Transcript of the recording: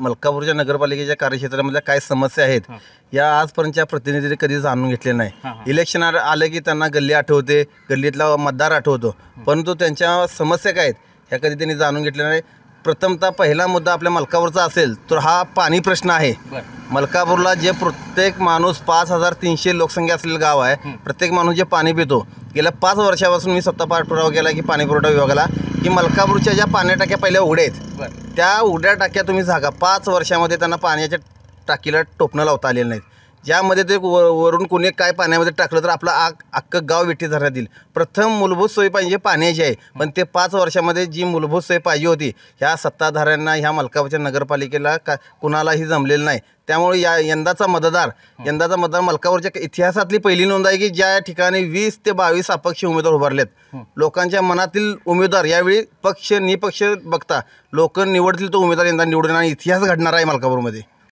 मलकापूरच्या नगरपालिकेच्या कार्यक्षेत्रामधल्या काय समस्या आहेत या आजपर्यंतच्या प्रतिनिधींनी कधी जाणून घेतले नाही। इलेक्शन आलं की त्यांना गल्ली आठवते, गल्लीतला मतदार आठवतो, परंतु त्यांच्या समस्या काय आहेत ह्या कधी त्यांनी जाणून घेतल्या नाही। प्रथमतः पहिला मुद्दा आपल्या मलकापूरचा असेल तर हा पाणी प्रश्न आहे। मलकापूरला जे प्रत्येक माणूस 5300 लोकसंख्या असलेलं गाव आहे, प्रत्येक माणूस जे पाणी पितो, गेल्या 5 वर्षापासून मी स्वतः पाठपुरावा केला की पाणी पुरवठा विभागाला की मलकापूरच्या ज्या पाण्या टाक्या पहिल्या उघड्या आहेत त्या उघड्या टाक्या तुम्ही जागा 5 वर्षामध्ये त्यांना पाण्याच्या टाकीला टोपणं लावता आलेलं नाहीत, ज्यामध्ये ते वरून कोणी काय पाण्यामध्ये टाकलं तर आपलं अख्खं गाव विठी धरण्यात येईल। प्रथम मूलभूत सोय पाहिजे पाण्याची आहे, पण ते 5 वर्षामध्ये जी मूलभूत सोय पाहिजे होती ह्या सत्ताधाऱ्यांना ह्या मलकापूरच्या नगरपालिकेला कुणालाही जमलेलं नाही। त्यामुळे यंदाचा मतदार मलकापूरच्या इतिहासातली पहिली नोंद आहे की ज्या ठिकाणी 20 ते 22 अपक्ष उमेदवार उभारलेत। लोकांच्या मनातील उमेदवार यावेळी पक्ष निपक्ष बघता लोक निवडतील तो उमेदवार यंदा निवडून आणि इतिहास घडणार आहे मलकापूरमध्ये।